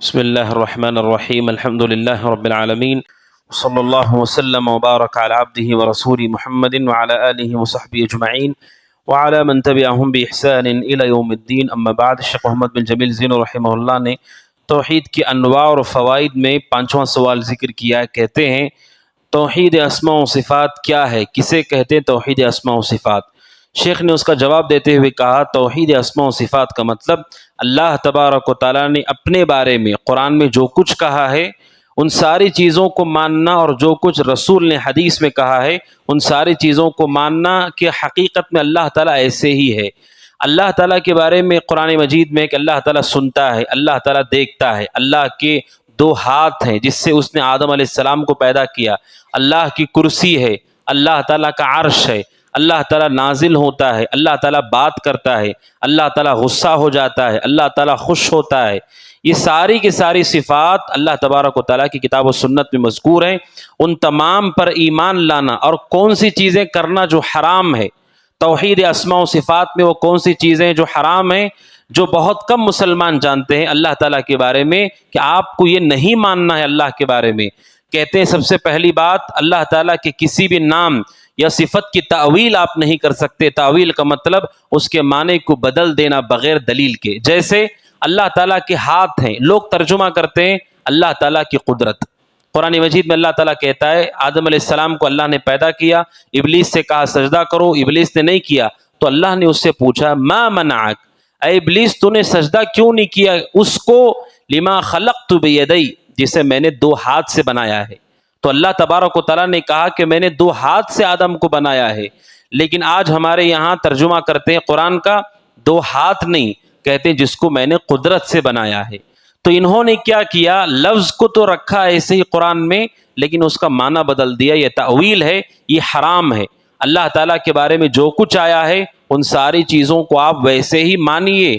بسم اللہ الرحمن الرحیم الحمد للہ رب العالمین صلی اللہ وسلم وبارک علی عبدہ ورسولہ محمد وعلی آلہ وصحبہ اجمعین وعلی من تبعہم بإحسان الی یوم الدین. اما بعد، شیخ محمد بن جمیل زینو رحمہ اللہ نے توحید کی انواع اور فوائد میں 5واں سوال ذکر کیا ہے. کہتے ہیں توحید اسماء و صفات کیا ہے، کسے کہتے ہیں توحید اسماء و صفات؟ شیخ نے اس کا جواب دیتے ہوئے کہا توحید اسماء و صفات کا مطلب اللہ تبارک و تعالیٰ نے اپنے بارے میں قرآن میں جو کچھ کہا ہے ان ساری چیزوں کو ماننا، اور جو کچھ رسول نے حدیث میں کہا ہے ان ساری چیزوں کو ماننا کہ حقیقت میں اللہ تعالیٰ ایسے ہی ہے. اللہ تعالیٰ کے بارے میں قرآن مجید میں کہ اللہ تعالیٰ سنتا ہے، اللہ تعالیٰ دیکھتا ہے، اللہ کے 2 ہاتھ ہیں جس سے اس نے آدم علیہ السلام کو پیدا کیا، اللہ کی کرسی ہے، اللہ تعالیٰ کا عرش ہے، اللہ تعالیٰ نازل ہوتا ہے، اللہ تعالیٰ بات کرتا ہے، اللہ تعالیٰ غصہ ہو جاتا ہے، اللہ تعالیٰ خوش ہوتا ہے. یہ ساری کی ساری صفات اللہ تبارک و تعالیٰ کی کتاب و سنت میں مذکور ہیں. ان تمام پر ایمان لانا اور کون سی چیزیں کرنا جو حرام ہے، توحید اسماء و صفات میں وہ کون سی چیزیں جو حرام ہیں، جو بہت کم مسلمان جانتے ہیں اللہ تعالیٰ کے بارے میں کہ آپ کو یہ نہیں ماننا ہے اللہ کے بارے میں. کہتے ہیں سب سے پہلی بات، اللہ تعالیٰ کے کسی بھی نام یا صفت کی تعویل آپ نہیں کر سکتے. تعویل کا مطلب اس کے معنی کو بدل دینا بغیر دلیل کے. جیسے اللہ تعالیٰ کے ہاتھ ہیں، لوگ ترجمہ کرتے ہیں اللہ تعالیٰ کی قدرت. قرآن مجید میں اللہ تعالیٰ کہتا ہے آدم علیہ السلام کو اللہ نے پیدا کیا، ابلیس سے کہا سجدہ کرو، ابلیس نے نہیں کیا تو اللہ نے اس سے پوچھا ما منعک، اے ابلیس تو نے سجدہ کیوں نہیں کیا اس کو، لما خلقت بیدی، جسے میں نے 2 ہاتھ سے بنایا ہے. تو اللہ تبارک و تعالیٰ نے کہا کہ میں نے 2 ہاتھ سے آدم کو بنایا ہے. لیکن آج ہمارے یہاں ترجمہ کرتے ہیں قرآن کا 2 ہاتھ نہیں، کہتے ہیں جس کو میں نے قدرت سے بنایا ہے. تو انہوں نے کیا کیا، لفظ کو تو رکھا ایسے ہی قرآن میں لیکن اس کا معنی بدل دیا. یہ تعویل ہے، یہ حرام ہے. اللہ تعالیٰ کے بارے میں جو کچھ آیا ہے ان ساری چیزوں کو آپ ویسے ہی مانیے.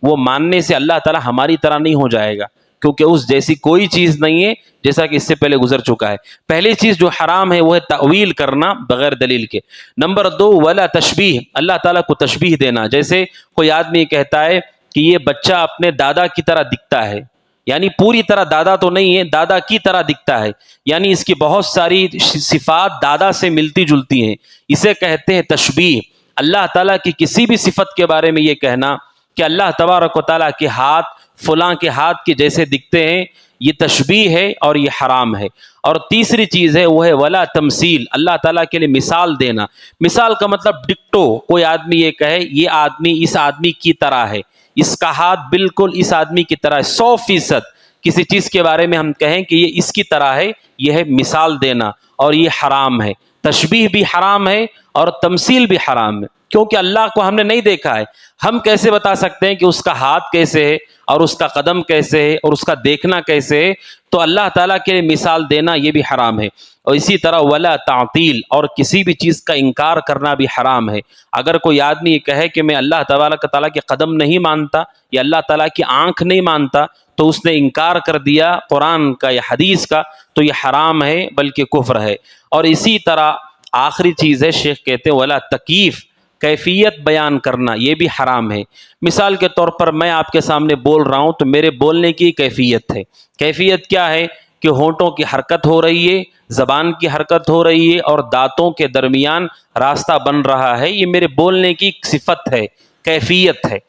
وہ ماننے سے اللہ تعالیٰ ہماری طرح نہیں ہو جائے گا، کیونکہ اس جیسی کوئی چیز نہیں ہے، جیسا کہ اس سے پہلے گزر چکا ہے. پہلی چیز جو حرام ہے وہ ہے تعویل کرنا بغیر دلیل کے. نمبر 2 ولا تشبیہ، اللہ تعالیٰ کو تشبیہ دینا. جیسے کوئی آدمی کہتا ہے کہ یہ بچہ اپنے دادا کی طرح دکھتا ہے، یعنی پوری طرح دادا تو نہیں ہے، دادا کی طرح دکھتا ہے، یعنی اس کی بہت ساری صفات دادا سے ملتی جلتی ہیں. اسے کہتے ہیں تشبیہ. اللہ تعالیٰ کی کسی بھی صفت کے بارے میں یہ کہنا کہ اللہ تبارک و تعالیٰ کے ہاتھ فلاں کے ہاتھ کے جیسے دکھتے ہیں، یہ تشبیہ ہے اور یہ حرام ہے. اور تیسری چیز ہے وہ ہے ولا تمثیل، اللہ تعالیٰ کے لیے مثال دینا. مثال کا مطلب ڈکٹو. کوئی آدمی یہ کہے یہ آدمی اس آدمی کی طرح ہے، اس کا ہاتھ بالکل اس آدمی کی طرح ہے، 100% کسی چیز کے بارے میں ہم کہیں کہ یہ اس کی طرح ہے، یہ ہے مثال دینا اور یہ حرام ہے. تشبیہ بھی حرام ہے اور تمثیل بھی حرام ہے، کیونکہ اللہ کو ہم نے نہیں دیکھا ہے. ہم کیسے بتا سکتے ہیں کہ اس کا ہاتھ کیسے ہے اور اس کا قدم کیسے ہے اور اس کا دیکھنا کیسے ہے؟ تو اللہ تعالیٰ کے لیے مثال دینا یہ بھی حرام ہے. اور اسی طرح ولا تعطیل، اور کسی بھی چیز کا انکار کرنا بھی حرام ہے. اگر کوئی آدمی یہ کہے کہ میں اللہ تبارک تعالیٰ کے قدم نہیں مانتا یا اللہ تعالیٰ کی آنکھ نہیں مانتا تو اس نے انکار کر دیا قرآن کا یا حدیث کا، تو یہ حرام ہے بلکہ کفر ہے. اور اسی طرح آخری چیز ہے، شیخ کہتے ہیں ولا تکییف، کیفیت بیان کرنا یہ بھی حرام ہے. مثال کے طور پر میں آپ کے سامنے بول رہا ہوں تو میرے بولنے کی کیفیت ہے. کیفیت کیا ہے کہ ہونٹوں کی حرکت ہو رہی ہے، زبان کی حرکت ہو رہی ہے اور دانتوں کے درمیان راستہ بن رہا ہے. یہ میرے بولنے کی صفت ہے، کیفیت ہے.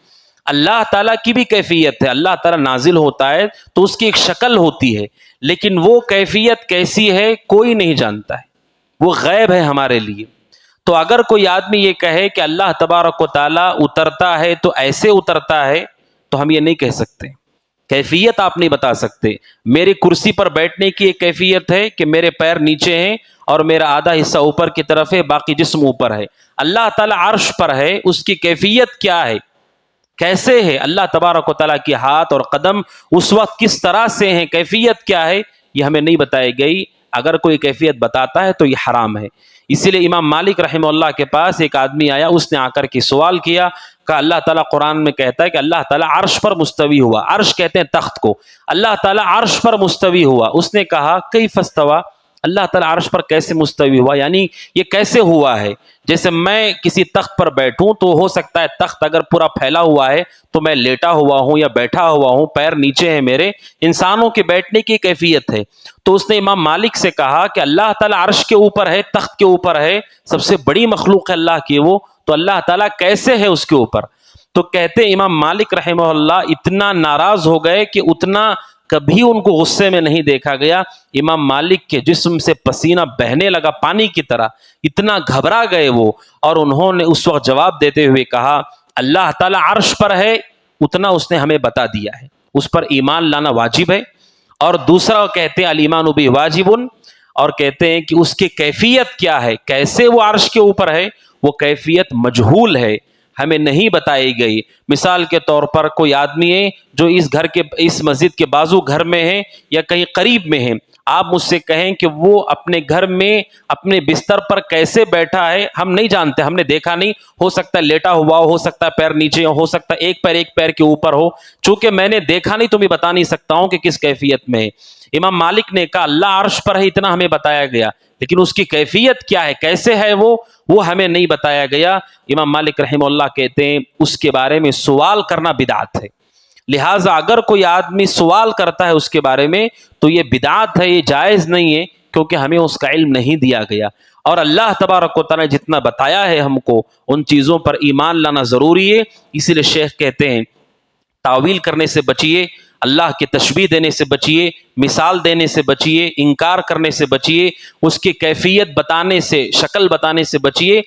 اللہ تعالیٰ کی بھی کیفیت ہے. اللہ تعالیٰ نازل ہوتا ہے تو اس کی ایک شکل ہوتی ہے، لیکن وہ کیفیت کیسی ہے کوئی نہیں جانتا ہے، وہ غیب ہے ہمارے لیے. تو اگر کوئی آدمی یہ کہے کہ اللہ تبارک و تعالیٰ اترتا ہے تو ایسے اترتا ہے، تو ہم یہ نہیں کہہ سکتے. کیفیت آپ نہیں بتا سکتے. میری کرسی پر بیٹھنے کی ایک کیفیت ہے کہ میرے پیر نیچے ہیں اور میرا آدھا حصہ اوپر کی طرف ہے، باقی جسم اوپر ہے. اللہ تعالیٰ عرش پر ہے، اس کی کیفیت کیا ہے، کیسے ہے؟ اللہ تبارک و تعالیٰ کے ہاتھ اور قدم اس وقت کس طرح سے ہیں، کیفیت کیا ہے، یہ ہمیں نہیں بتائی گئی. اگر کوئی کیفیت بتاتا ہے تو یہ حرام ہے. اسی لیے امام مالک رحمہ اللہ کے پاس ایک آدمی آیا، اس نے آ کر کے سوال کیا کہ اللہ تعالیٰ قرآن میں کہتا ہے کہ اللہ تعالیٰ عرش پر مستوی ہوا. عرش کہتے ہیں تخت کو. اللہ تعالیٰ عرش پر مستوی ہوا. اس نے کہا کیف استویٰ، اللہ تعالیٰ عرش پر کیسے مستوی ہوا، یعنی یہ کیسے ہوا ہے؟ جیسے میں کسی تخت پر بیٹھوں تو ہو سکتا ہے تخت اگر پورا پھیلا ہوا ہے تو میں لیٹا ہوا ہوں یا بیٹھا ہوا ہوں، پیر نیچے ہیں میرے، انسانوں کے بیٹھنے کی کیفیت ہے۔ تو اس نے امام مالک سے کہا کہ اللہ تعالیٰ عرش کے اوپر ہے، تخت کے اوپر ہے، سب سے بڑی مخلوق ہے اللہ کی وہ، تو اللہ تعالیٰ کیسے ہے اس کے اوپر؟ تو کہتے ہیں امام مالک رحمہ اللہ اتنا ناراض ہو گئے کہ اتنا کبھی ان کو غصے میں نہیں دیکھا گیا۔ امام مالک کے جسم سے پسینہ بہنے لگا پانی کی طرح، اتنا گھبرا گئے وہ، اور انہوں نے اس وقت جواب دیتے ہوئے کہا اللہ تعالیٰ عرش پر ہے، اتنا اس نے ہمیں بتا دیا ہے، اس پر ایمان لانا واجب ہے۔ اور دوسرا کہتے ہیں الایمان بہ واجب، اور کہتے ہیں کہ اس کی کیفیت کیا ہے، کیسے وہ عرش کے اوپر ہے، وہ کیفیت مجہول ہے، ہمیں نہیں بتائی گئی۔ مثال کے طور پر کوئی آدمی ہے جو اس گھر کے، اس مسجد کے بازو گھر میں ہے یا کہیں قریب میں ہے، آپ مجھ سے کہیں کہ وہ اپنے گھر میں اپنے بستر پر کیسے بیٹھا ہے، ہم نہیں جانتے، ہم نے دیکھا نہیں، ہو سکتا ہے لیٹا ہوا ہو سکتا ہے پیر نیچے ہو سکتا ہے ایک پیر کے اوپر ہو، چونکہ میں نے دیکھا نہیں تو میں بتا نہیں سکتا ہوں کہ کس کیفیت میں ہے۔ امام مالک نے کہا اللہ عرش پر ہے، اتنا ہمیں بتایا گیا، لیکن اس کی کیفیت کیا ہے، کیسے ہے وہ ہمیں نہیں بتایا گیا۔ امام مالک رحمہ اللہ کہتے ہیں اس کے بارے میں سوال کرنا بدعت ہے، لہٰذا اگر کوئی آدمی سوال کرتا ہے اس کے بارے میں تو یہ بدعت ہے، یہ جائز نہیں ہے، کیونکہ ہمیں اس کا علم نہیں دیا گیا۔ اور اللہ تبارک و تعالیٰ نے جتنا بتایا ہے ہم کو، ان چیزوں پر ایمان لانا ضروری ہے۔ اسی لیے شیخ کہتے ہیں تعویل کرنے سے بچیے، اللہ کی تشبیہ دینے سے بچیے، مثال دینے سے بچیے، انکار کرنے سے بچیے، اس کی کیفیت بتانے سے، شکل بتانے سے بچیے۔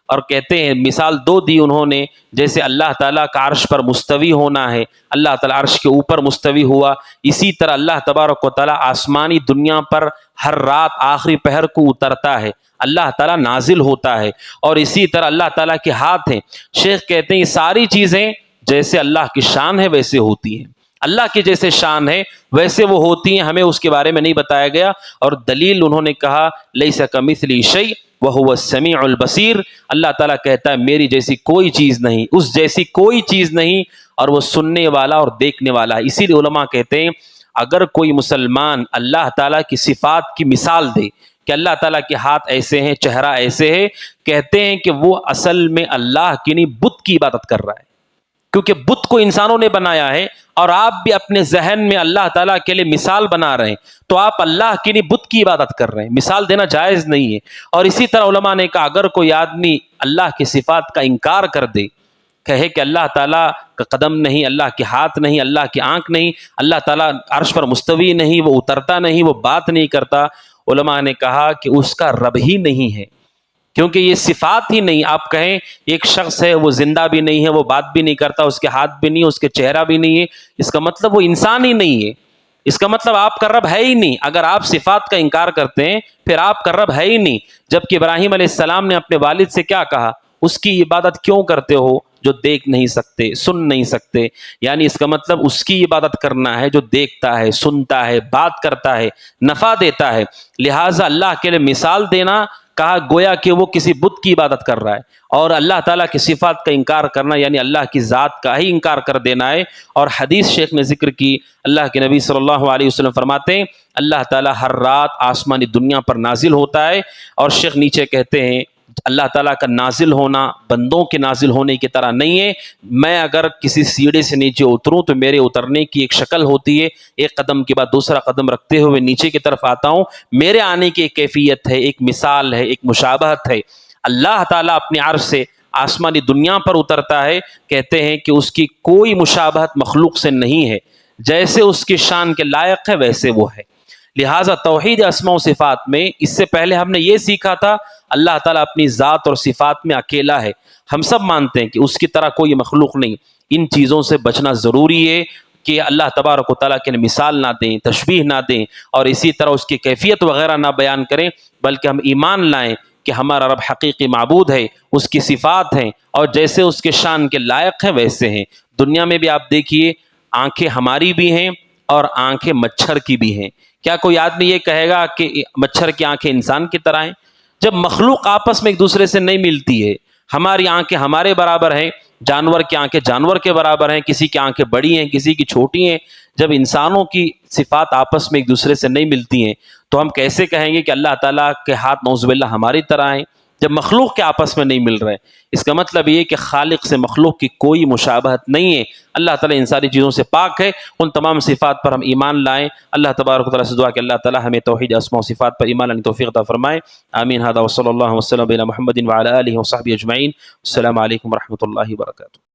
اور کہتے ہیں مثال دو دی انہوں نے، جیسے اللہ تعالیٰ کا عرش پر مستوی ہونا ہے، اللہ تعالیٰ عرش کے اوپر مستوی ہوا، اسی طرح اللہ تبارک و تعالیٰ آسمانی دنیا پر ہر رات آخری پہر کو اترتا ہے، اللہ تعالیٰ نازل ہوتا ہے، اور اسی طرح اللہ تعالیٰ کے ہاتھ ہیں۔ شیخ کہتے ہیں یہ ساری چیزیں جیسے اللہ کی شان ہے ویسے ہوتی ہیں، اللہ کی جیسے شان ہے ویسے وہ ہوتی ہیں، ہمیں اس کے بارے میں نہیں بتایا گیا۔ اور دلیل انہوں نے کہا لیس کمثلہ شیء وہو السمیع البصیر، اللہ تعالیٰ کہتا ہے میری جیسی کوئی چیز نہیں، اس جیسی کوئی چیز نہیں، اور وہ سننے والا اور دیکھنے والا ہے۔ اسی لیے علماء کہتے ہیں اگر کوئی مسلمان اللہ تعالیٰ کی صفات کی مثال دے کہ اللہ تعالیٰ کے ہاتھ ایسے ہیں، چہرہ ایسے ہے، کہتے ہیں کہ وہ اصل میں اللہ کی نہیں بت کی عبادت کر رہا ہے، کیونکہ بت کو انسانوں نے بنایا ہے، اور آپ بھی اپنے ذہن میں اللہ تعالیٰ کے لیے مثال بنا رہے ہیں، تو آپ اللہ کی نہیں بت کی عبادت کر رہے ہیں، مثال دینا جائز نہیں ہے۔ اور اسی طرح علماء نے کہا اگر کوئی آدمی اللہ کی صفات کا انکار کر دے، کہے کہ اللہ تعالیٰ کا قدم نہیں، اللہ کے ہاتھ نہیں، اللہ کی آنکھ نہیں، اللہ تعالیٰ عرش پر مستوی نہیں، وہ اترتا نہیں، وہ بات نہیں کرتا، علماء نے کہا کہ اس کا رب ہی نہیں ہے، کیونکہ یہ صفات ہی نہیں۔ آپ کہیں ایک شخص ہے وہ زندہ بھی نہیں ہے، وہ بات بھی نہیں کرتا، اس کے ہاتھ بھی نہیں ہے، اس کے چہرہ بھی نہیں ہے، اس کا مطلب وہ انسان ہی نہیں ہے، اس کا مطلب آپ کا رب ہے ہی نہیں۔ اگر آپ صفات کا انکار کرتے ہیں پھر آپ کا رب ہے ہی نہیں۔ جبکہ ابراہیم علیہ السلام نے اپنے والد سے کیا کہا، اس کی عبادت کیوں کرتے ہو جو دیکھ نہیں سکتے، سن نہیں سکتے، یعنی اس کا مطلب اس کی عبادت کرنا ہے جو دیکھتا ہے، سنتا ہے، بات کرتا ہے، نفع دیتا ہے۔ لہٰذا اللہ کے لیے مثال دینا کہا گویا کہ وہ کسی بت کی عبادت کر رہا ہے، اور اللہ تعالیٰ کی صفات کا انکار کرنا یعنی اللہ کی ذات کا ہی انکار کر دینا ہے۔ اور حدیث شیخ نے ذکر کی، اللہ کے نبی صلی اللہ علیہ وسلم فرماتے ہیں اللہ تعالیٰ ہر رات آسمانی دنیا پر نازل ہوتا ہے، اور شیخ نیچے کہتے ہیں اللہ تعالیٰ کا نازل ہونا بندوں کے نازل ہونے کی طرح نہیں ہے۔ میں اگر کسی سیڑھی سے نیچے اتروں تو میرے اترنے کی ایک شکل ہوتی ہے، ایک قدم کے بعد دوسرا قدم رکھتے ہوئے نیچے کی طرف آتا ہوں، میرے آنے کی ایک کیفیت ہے، ایک مثال ہے، ایک مشابہت ہے۔ اللہ تعالیٰ اپنے عرش سے آسمانی دنیا پر اترتا ہے، کہتے ہیں کہ اس کی کوئی مشابہت مخلوق سے نہیں ہے، جیسے اس کی شان کے لائق ہے ویسے وہ ہے۔ لہٰذا توحید اسماء و صفات میں اس سے پہلے ہم نے یہ سیکھا تھا اللہ تعالیٰ اپنی ذات اور صفات میں اکیلا ہے، ہم سب مانتے ہیں کہ اس کی طرح کوئی مخلوق نہیں۔ ان چیزوں سے بچنا ضروری ہے کہ اللہ تبارک و تعالیٰ کے لیے مثال نہ دیں، تشبیہ نہ دیں، اور اسی طرح اس کی کیفیت وغیرہ نہ بیان کریں، بلکہ ہم ایمان لائیں کہ ہمارا رب حقیقی معبود ہے، اس کی صفات ہیں، اور جیسے اس کے شان کے لائق ہیں ویسے ہیں۔ دنیا میں بھی آپ دیکھیے آنکھیں ہماری بھی ہیں اور آنکھیں مچھر کی بھی ہیں، کیا کوئی آدمی یہ کہے گا کہ مچھر کی آنکھیں انسان کی طرح ہیں؟ جب مخلوق آپس میں ایک دوسرے سے نہیں ملتی ہے، ہماری آنکھیں ہمارے برابر ہیں، جانور کی آنکھیں جانور کے برابر ہیں، کسی کی آنکھیں بڑی ہیں، کسی کی چھوٹی ہیں۔ جب انسانوں کی صفات آپس میں ایک دوسرے سے نہیں ملتی ہیں تو ہم کیسے کہیں گے کہ اللہ تعالیٰ کے ہاتھ نعوذ باللہ ہماری طرح ہیں، جب مخلوق کے آپس میں نہیں مل رہے؟ اس کا مطلب یہ کہ خالق سے مخلوق کی کوئی مشابہت نہیں ہے، اللہ تعالیٰ ان ساری چیزوں سے پاک ہے، ان تمام صفات پر ہم ایمان لائیں۔ اللہ تبارک و تعالیٰ سے دعا کہ اللہ تعالیٰ ہمیں توحید اسماء و صفات پر ایمان لانے کی توفیق عطا فرمائے، آمین۔ ھذا وصلی اللہ وسلم علی محمد وعلی آلہ وصحبہ اجمعین۔ السلام علیکم ورحمۃ اللہ وبرکاتہ۔